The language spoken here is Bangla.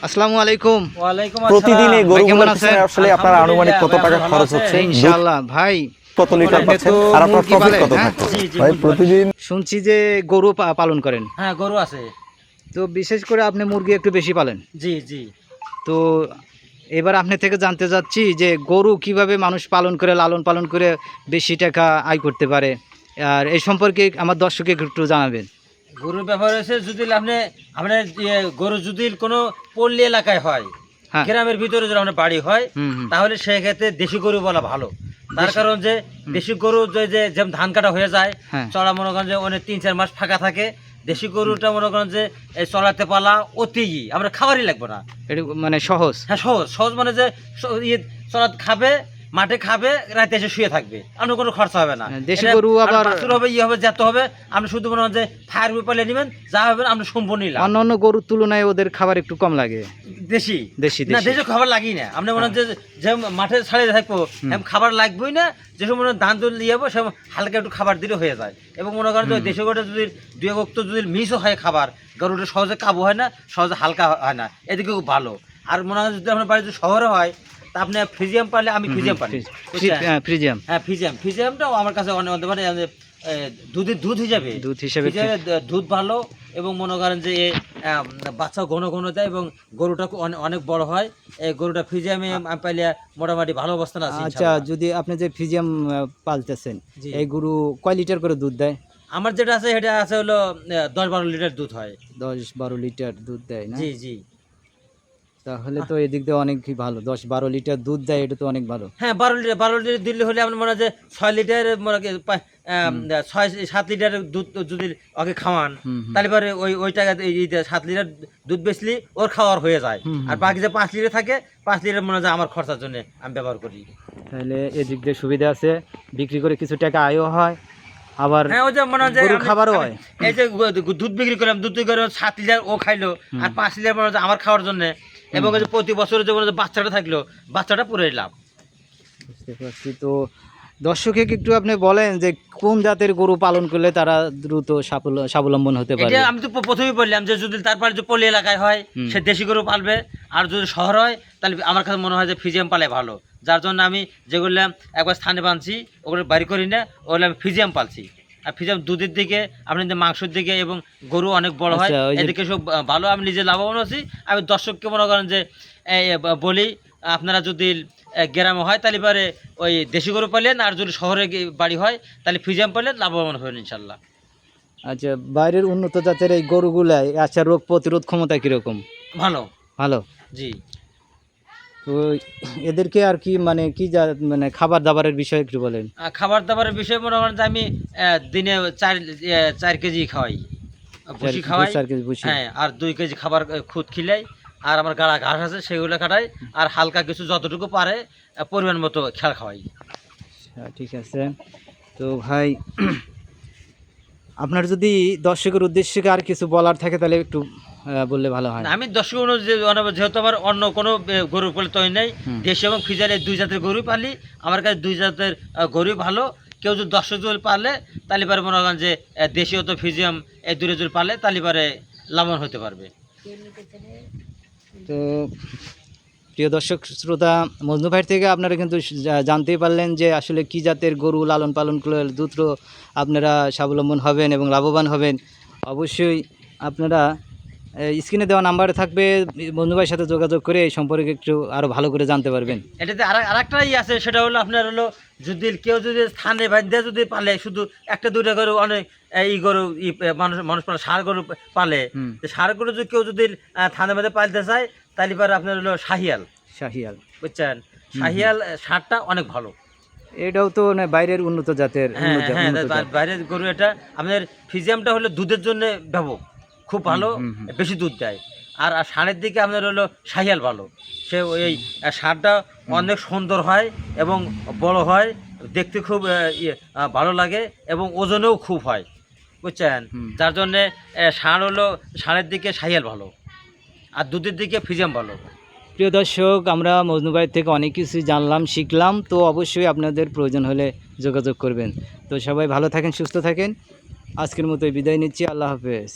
আসসালামু আলাইকুম। ওয়ালাইকুম প্রতিদিন এই আসসালাম। গরুগুলোর পিছনে আসলে আপনার আনুমানিক কত টাকা খরচ হচ্ছে? ইনশাআল্লাহ ভাই, কত লিটার আপনি পাচ্ছেন তো আর আপনার মুরগি প্রফিট পালেন, কত হ্যাঁ? থাকছে? জি ভাই বুঝতে প্রতিদিন শুনছি যে গরু পালন করেন, হ্যাঁ গরু আছে। তো বিশেষ করে আপনি মুরগি একটু বেশি পালেন। জি জি তো এবার আপনি থেকে জানতে চাচ্ছি যে গরু কিভাবে মানুষ পালন করে, লালন পালন করে বেশি টাকা আয় করতে পারে, আর এই সম্পর্কে আমার দর্শককে একটু জানাবেন। গরুর ব্যাপার হচ্ছে যদি আপনি আপনার গরু যদি কোনো পল্লী এলাকায় হয়, হ্যাঁ। গ্রামের ভিতরে যদি আপনার বাড়ি হয়, হুম। তাহলে সেক্ষেত্রে দেশি গরু বলা ভালো। তার দেশি- কারণ যে দেশি গরু যে যেমন ধান কাটা হয়ে যায়, হ্যাঁ। চড়া মনে করেন যে অনেক 3-4 মাস ফাঁকা থাকে। দেশি গরুটা মনে করেন যে এই চড়াতে পালা অতি আমরা খাবারই লাগবে না। এটা মানে সহজ। হ্যাঁ সহজ সহজ মানে যে চড়াত খাবে, মাঠে খাবে, রাতে এসে শুয়ে থাকবে, আপনার কোনো খরচা হবে না। দেশি গরু আবার বাছুর হবে, হবে, যেতে হবে, আপনি শুধু মনে হয় যে ফায়ার পেপারে নেবেন, যা হবে আপনি সম্পূর্ণ নিলাম। অন্যান্য গরুর তুলনায় ওদের খাবার একটু কম লাগে। দেশি দেশি না, দেশি দেশি খাবার লাগেই না। আপনি মনে হয় যে মাঠে ছাড়িয়ে থাকবো, খাবার লাগবেই না। যেসব মনে হয় ধান তুল দিয়ে যাবো, সে হালকা একটু খাবার দিলে হয়ে যায়। এবং মনে করেন যে দেশি গরুটা যদি দুই এক তো যদি মিসও হয় খাবার, গরুটা সহজে কাবু হয় না, সহজে হালকা হয় না, এদিকে খুব ভালো। আর মনে হয় যদি আপনার বাড়ি যদি শহরে হয়, তা আপনি ফ্রিজিয়াম পারলে, আমি ফ্রিজিয়াম পারি। ফ্রিজিয়াম। হ্যাঁ ফ্রিজিয়ামটাও আমার কাছে অনেক মানে দুধ হিসাবে দুধ ভালো। এবং মনে করেন যে বাচ্চা ঘন ঘন দেয় এবং গরুটা অনেক বড় হয়। এই গরুটা ফ্রিজিয়ামে আমি পাইলে মোটামুটি ভালো অবস্থান আছে। আচ্ছা, যদি আপনি যে ফ্রিজিয়াম পালতেছেন, জি। এই গরু কয় লিটার করে দুধ দেয়? আমার যেটা আছে সেটা আছে হলো 10-12 লিটার দুধ হয়। 10-12 লিটার দুধ দেয় না? জি জি তাহলে তো এদিক দিয়ে অনেকই ভালো। 10-12 লিটার দুধ দেয়, এটা তো অনেক ভালো। হ্যাঁ 12 লিটার দিলে হলে আপনার মনে হয় যে 6 লিটার 6-7 লিটার দুধ যদি ওকে খাওয়ান, তাহলে পরে ওই টাকা 7 লিটার দুধ বেচলি ওর খাওয়ার হয়ে যায়। আর বাকি যে 5 লিটার থাকে, 5 লিটার মনে হয় যে আমার খরচার জন্য আমি ব্যবহার করি। তাহলে এদিক দিয়ে সুবিধা আছে, বিক্রি করে কিছু টাকা আয়ও হয়, আবার হ্যাঁ ওই যে মনে হয় যে গরুর খাবারও হয়। এই যে দুধ বিক্রি করলাম, দুধ বিক্রি করে 7 লিটার ও খাইলো, আর 5 লিটার মনে হয় যে আমার খাওয়ার জন্য। এবং এই যে প্রতি বছরে যে মনে হয় যে বাচ্চাটা থাকলো, বাচ্চাটা পুরো লাভ। বুঝতে পারছি। তো দর্শককে একটু আপনি বলেন যে কোন জাতের গরু পালন করলে তারা দ্রুত স্বাবলম্বন হতে পারে। এটা আমি তো প্রথমেই বললাম যে যদি তারপরে যে পল্লী এলাকায় হয়, সে দেশি গরু পালবে। আর যদি শহর হয়, তাহলে আমার কাছে মনে হয় যে ফ্রিজিয়াম পালে ভালো। যার জন্য আমি যেগুলো একবার স্থানে বানছি, ওগুলো বাড়ি করি না, ওগুলো আমি ফ্রিজিয়াম পালছি। আর ফ্রিজিয়াম দুধের দিকে, আপনি মাংসের দিকে, এবং গরু অনেক বড় হয়, এদিকে সব ভালো। আমি নিজে লাভবান আছি। আমি দর্শককে মনে করেন যে বলি, আপনারা যদি গ্রামে হয় তাহলে পরে ওই দেশি গরু পালেন, আর যদি শহরে বাড়ি হয় তাহলে ফ্রিজিয়াম পালেন, লাভবান হবেন ইনশাল্লাহ। আচ্ছা, বাইরের উন্নত জাতের এই গরুগুলাই আচ্ছা রোগ প্রতিরোধ ক্ষমতা কিরকম? ভালো ভালো। জি। তো এদেরকে আর কি মানে কি মানে খাবার দাবারের বিষয়ে একটু বলেন। খাবার দাবারের বিষয়ে মনে করেন যে আমি দিনে 4 কেজি খাওয়াই, ভুসি খাওয়াই। 4 কেজি ভুসি। হ্যাঁ, আর 2 কেজি খাবার খুদ খিলাই। আর আমার গাড়া ঘাস আছে, সেগুলো খাটাই। আর হালকা কিছু যতটুকু পারে পরিমাণ মতো খেয়াল খাওয়াই। ঠিক আছে। তো ভাই, আপনার যদি দর্শকের উদ্দেশ্যে আর কিছু বলার থাকে তাহলে একটু বললে ভালো হয়। আমি দর্শক যেহেতু আমার অন্য কোনো গরু পালে তৈরি নেই, দেশি এবং ফ্রিজিয়াম এই 2 জাতের গরুই পালি। আমার কাছে 2 জাতের গরুই ভালো। কেউ যদি 10 যদি পারলে, তাহলে পরে মনে করেন যে দেশীয় তো ফ্রিজিয়াম এই 2 যদি পারলে, তাহলে পরে লাভবান হতে পারবে। তো প্রিয় দর্শক শ্রোতা, মজনু ভাইয়ের থেকে আপনারা কিন্তু জানতেই পারলেন যে আসলে কি জাতের গরু লালন পালন করলে দ্রুত আপনারা স্বাবলম্বন হবেন এবং লাভবান হবেন। অবশ্যই আপনারা স্ক্রিনে দেওয়া নাম্বারে থাকবে, মজনু ভাইয়ের সাথে যোগাযোগ করে এই সম্পর্কে একটু আরও ভালো করে জানতে পারবেন। এটাতে আরেকটাই আছে, সেটা হলো আপনার হলো যদি কেউ যদি স্থানে বান্ধে যদি পালে, শুধু 1-2টা গরু, অনেক এই গরু মানুষ পালে, ষাঁড় গরু পালে, ষাঁড় গরু যদি কেউ যদি থানে বাঁধে পালতে চায়, তাহলে পরে আপনার হলো শাহিয়াল, বুঝছেন? শাহিয়াল ষাঁড়টা অনেক ভালো। এটাও তো বাইরের উন্নত জাতের। হ্যাঁ বাইরের গরু। এটা আপনার ফ্রিজিয়ামটা হলো দুধের জন্য ব্যাপক, খুব ভালো, বেশি দুধ দেয়। আর ষাঁড়ের দিকে আপনার হলো শাহিয়াল ভালো। সে ওই ষাঁড়টা অনেক সুন্দর হয় এবং বড় হয়, দেখতে খুব ভালো লাগে, এবং ওজনেও খুব হয়, বুঝছেন? যার জন্যে ষাঁড়ের দিকে শাহিয়াল ভালো, আর দুধের দিকে ফ্রিজিয়াম ভালো। প্রিয় দর্শক, আমরা মজনু ভাইয়ের থেকে অনেক কিছু জানলাম, শিখলাম। তো অবশ্যই আপনাদের প্রয়োজন হলে যোগাযোগ করবেন। তো সবাই ভালো থাকেন, সুস্থ থাকেন। আজকের মতো বিদায় নিচ্ছি। আল্লাহ হাফেজ।